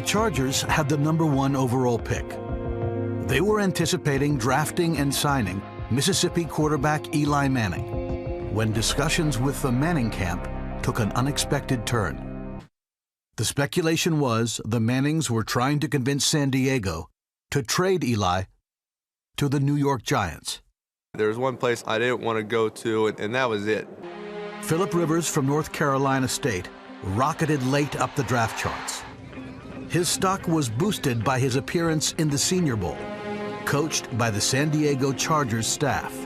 The Chargers had the #1 overall pick. They were anticipating drafting and signing Mississippi quarterback Eli Manning when discussions with the Manning camp took an unexpected turn. The speculation was the Mannings were trying to convince San Diego to trade Eli to the New York Giants. There was one place I didn't want to go to, and that was it. Philip Rivers from North Carolina State rocketed late up the draft charts. His stock was boosted by his appearance in the Senior Bowl, coached by the San Diego Chargers staff.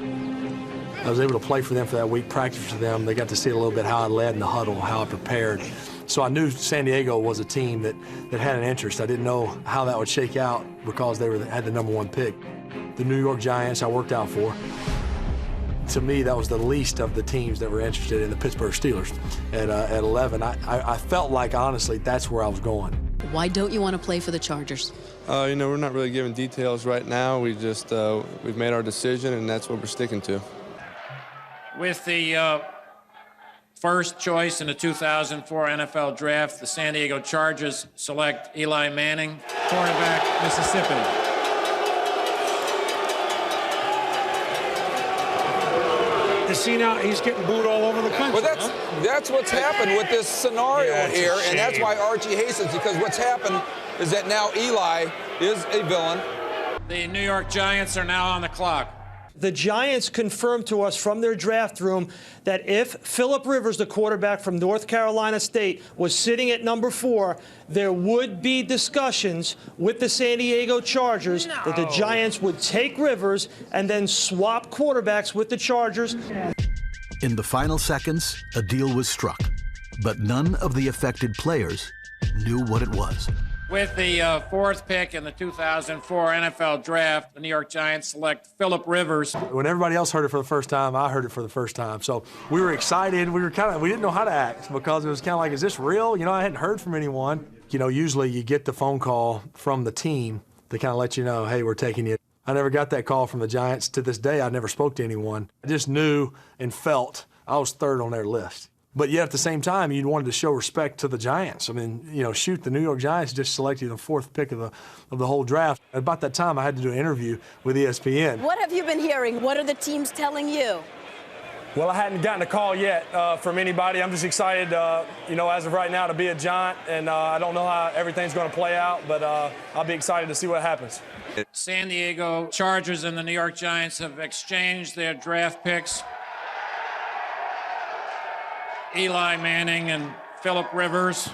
I was able to play for them for that week, practice for them. They got to see a little bit how I led in the huddle, how I prepared. So I knew San Diego was a team that had an interest. I didn't know how that would shake out because they had the #1 pick. The New York Giants I worked out for. To me, that was the least of the teams that were interested in the Pittsburgh Steelers. At 11, I felt like, honestly, that's where I was going. Why don't you want to play for the Chargers? We're not really giving details right now. We've made our decision, and that's what we're sticking to. With the first choice in the 2004 NFL Draft, the San Diego Chargers select Eli Manning, quarterback, Mississippi. You see now, he's getting booed all over the country. Well, that's what's happened with this scenario here, and that's why Archie hastens, because what's happened is that now Eli is a villain. The New York Giants are now on the clock. The Giants confirmed to us from their draft room that if Philip Rivers, the quarterback from North Carolina State, was sitting at #4, there would be discussions with the San Diego Chargers that the Giants would take Rivers and then swap quarterbacks with the Chargers. In the final seconds, a deal was struck, but none of the affected players knew what it was. With the 4th pick in the 2004 NFL Draft, the New York Giants select Philip Rivers. When everybody else heard it for the first time, I heard it for the first time. So we were excited. We didn't know how to act because it was kind of like, is this real? I hadn't heard from anyone. Usually you get the phone call from the team to kind of let you know, hey, we're taking you. I never got that call from the Giants. To this day, I never spoke to anyone. I just knew and felt I was 3rd on their list. But yet at the same time, you wanted to show respect to the Giants. I mean, the New York Giants just selected the 4th pick of the whole draft. At about that time, I had to do an interview with ESPN. What have you been hearing? What are the teams telling you? Well, I hadn't gotten a call yet from anybody. I'm just excited, as of right now, to be a Giant, and I don't know how everything's going to play out, but I'll be excited to see what happens. San Diego Chargers and the New York Giants have exchanged their draft picks. Eli Manning and Philip Rivers.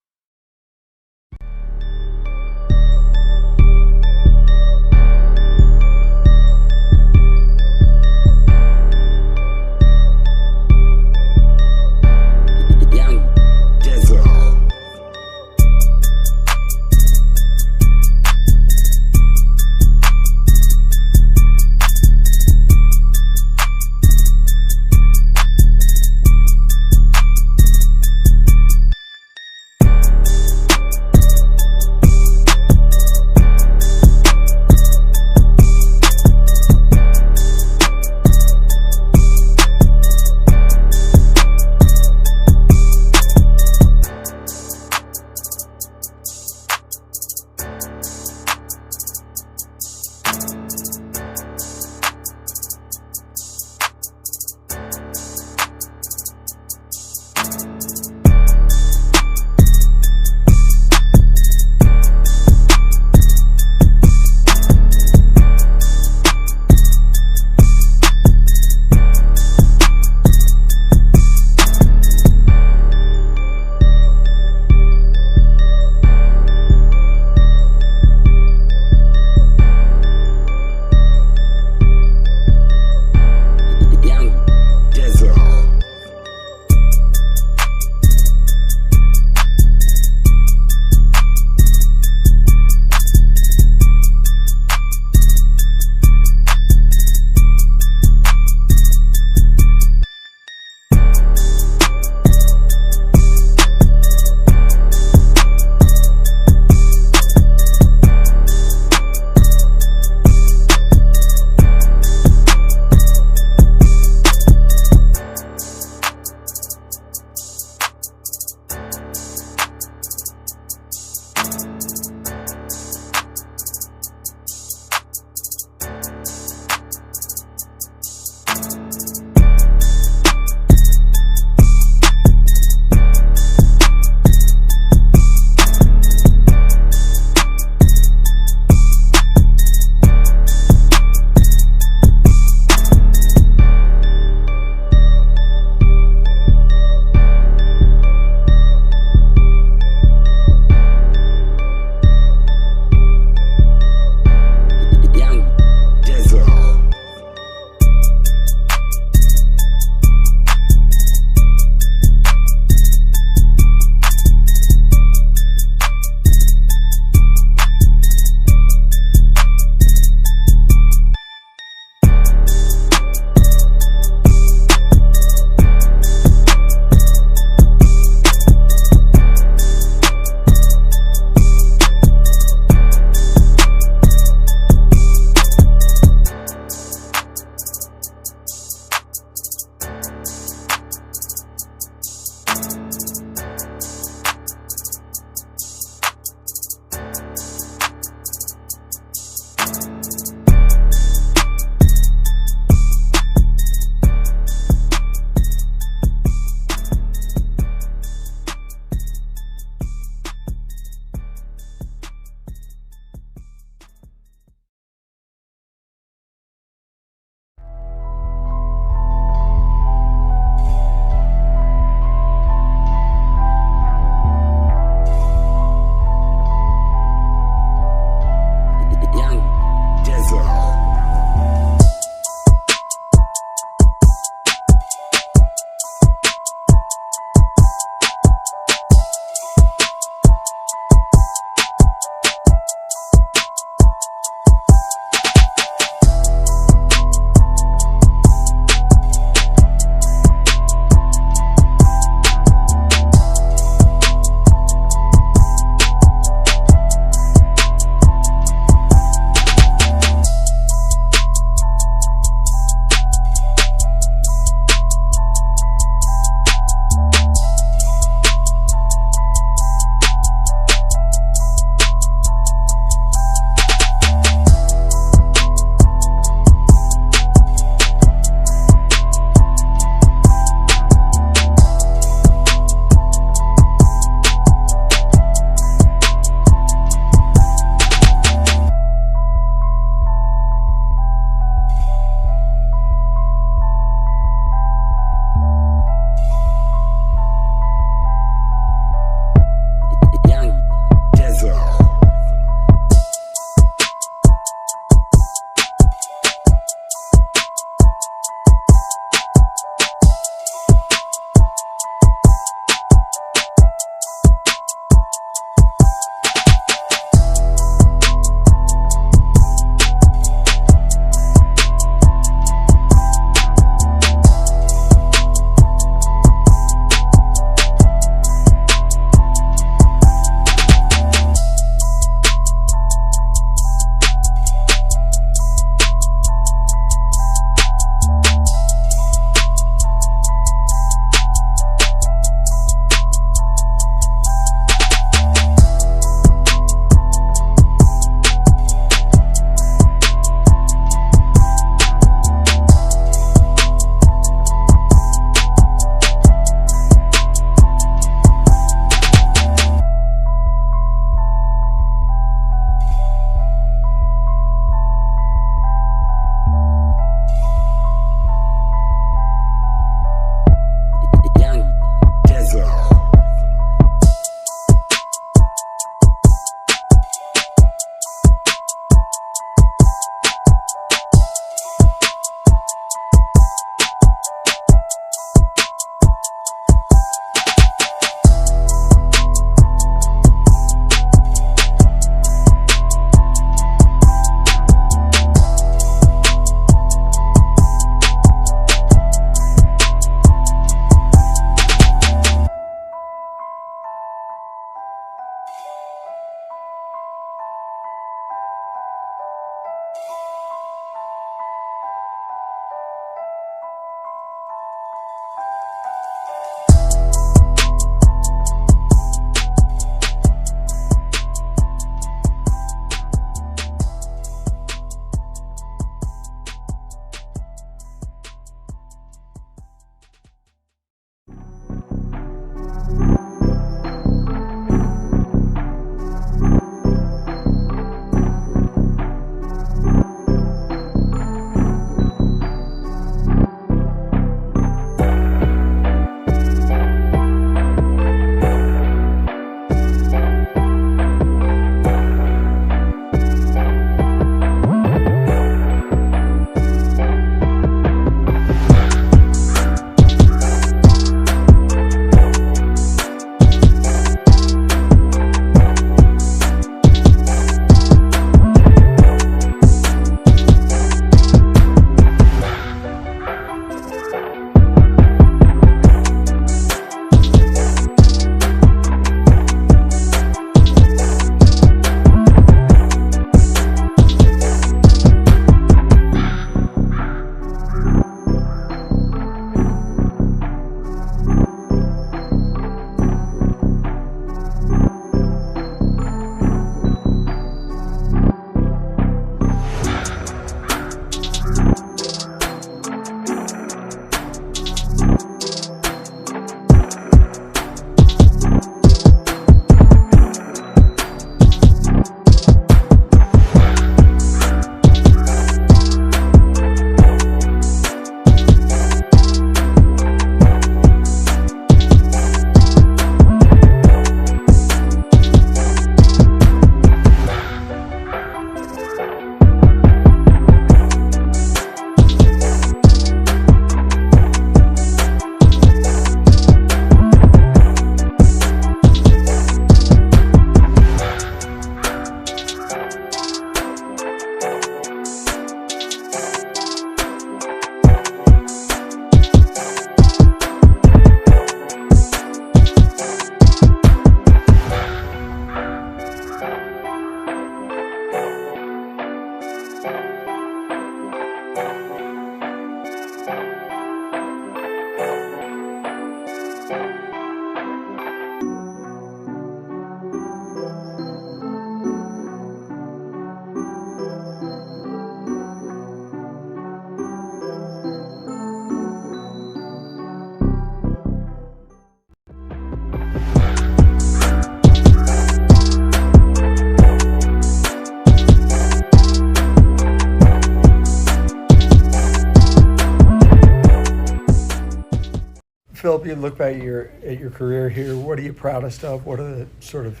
Philip, you look back at your career here, what are you proudest of? What are the sort of,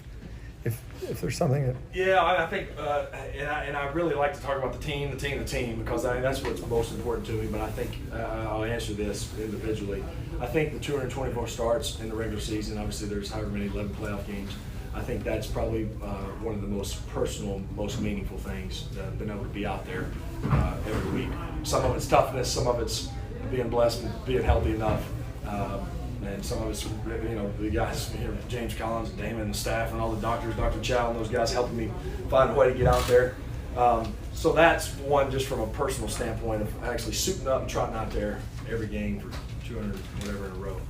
if there's something that... Yeah, I think, and I really like to talk about the team, because that's what's most important to me. But I think I'll answer this individually. I think the 224 starts in the regular season. Obviously, there's however many 11 playoff games. I think that's probably one of the most personal, most meaningful things, being able to be out there every week. Some of it's toughness, some of it's being blessed and being healthy enough. And some of it's, the guys, James Collins and Damon and the staff and all the doctors, Dr. Chow and those guys helping me find a way to get out there. So that's one just from a personal standpoint of actually suiting up and trotting out there every game for 200 whatever in a row.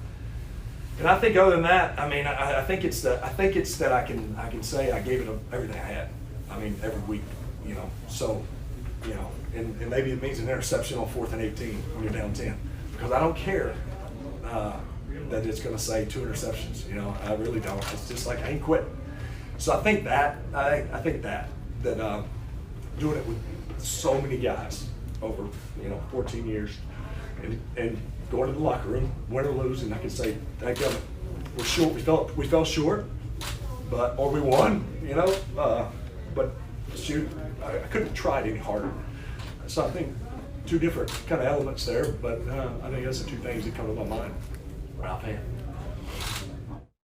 And I think other than that, I mean, I think it's that I can say I gave it everything I had. I mean, every week, So, and maybe it means an interception on 4th and 18 when you're down 10, because I don't care that it's going to say 2 interceptions. I really don't. It's just like I ain't quit. So I think that doing it with so many guys over 14 years and going to the locker room, win or lose, and I can say, thank God, we're short. We fell short, or we won. But shoot, I couldn't have tried any harder. So I think 2 different kind of elements there, but I think that's the 2 things that come to my mind. Ralph,